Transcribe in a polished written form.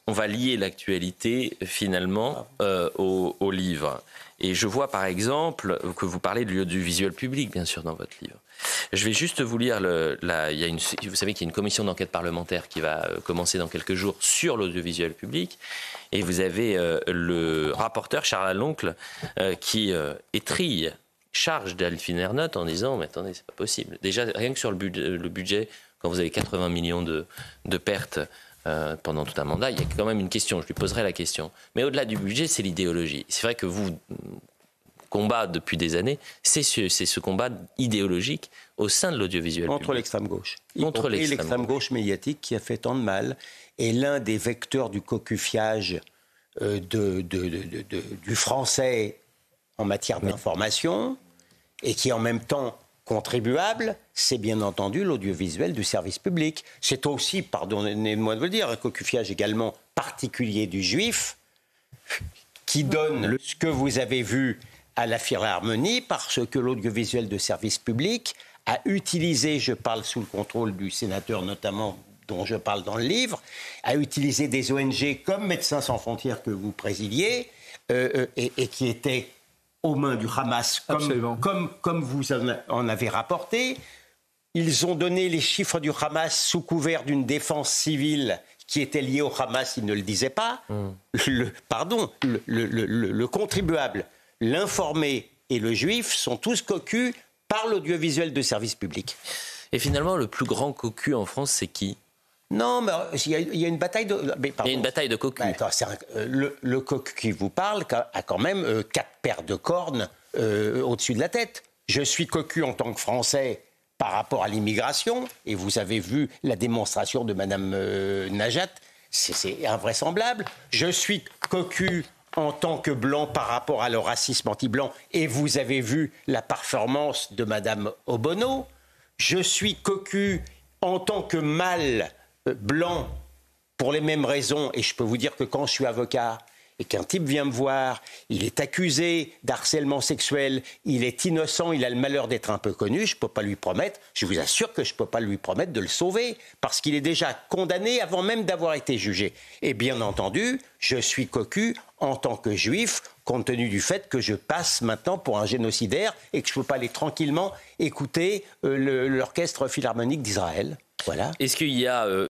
on va lier l'actualité finalement au livre. Et je vois par exemple que vous parlez de l'audiovisuel public, bien sûr, dans votre livre. Je vais juste vous lire, vous savez qu'il y a une commission d'enquête parlementaire qui va commencer dans quelques jours sur l'audiovisuel public. Et vous avez le rapporteur, Charles Aloncle, qui étrille, charge Delphine Ernotte en disant « mais attendez, c'est pas possible ». Déjà, rien que sur le budget, quand vous avez 80 millions de pertes pendant tout un mandat, il y a quand même une question, je lui poserai la question. Mais au-delà du budget, c'est l'idéologie. C'est vrai que vous combat depuis des années, c'est ce combat idéologique au sein de l'audiovisuel public. Contre l'extrême gauche. Et l'extrême gauche médiatique qui a fait tant de mal est l'un des vecteurs du cocufiage du français en matière d'information et qui est en même temps contribuable, c'est bien entendu l'audiovisuel du service public. C'est aussi, pardonnez-moi de vous le dire, un cocufiage également particulier du juif qui donne ce que vous avez vu à la Philharmonie parce que l'audiovisuel de service public a utilisé, je parle sous le contrôle du sénateur notamment dont je parle dans le livre, a utilisé des ONG comme Médecins sans frontières que vous présidiez et qui étaient aux mains du Hamas, comme vous en avez rapporté. Ils ont donné les chiffres du Hamas sous couvert d'une défense civile qui était liée au Hamas, ils ne le disaient pas. Le contribuable, l'informé et le juif sont tous cocus par l'audiovisuel de service public. Et finalement, le plus grand cocu en France, c'est qui ? Non, mais il y a une bataille de... Il y a une bataille de cocus. Le cocu qui vous parle a quand même 4 paires de cornes au-dessus de la tête. Je suis cocu en tant que Français par rapport à l'immigration, et vous avez vu la démonstration de Mme Najat, c'est invraisemblable. Je suis cocu en tant que blanc par rapport à le racisme anti-blanc, et vous avez vu la performance de Mme Obono. Je suis cocu en tant que mâle blanc pour les mêmes raisons, et je peux vous dire que quand je suis avocat et qu'un type vient me voir, il est accusé d'harcèlement sexuel, il est innocent, il a le malheur d'être un peu connu, je ne peux pas lui promettre, je vous assure que je ne peux pas lui promettre de le sauver, parce qu'il est déjà condamné avant même d'avoir été jugé. Et bien entendu, je suis cocu en tant que juif, compte tenu du fait que je passe maintenant pour un génocidaire et que je ne peux pas aller tranquillement écouter l'orchestre philharmonique d'Israël. Voilà. Est-ce qu'il y a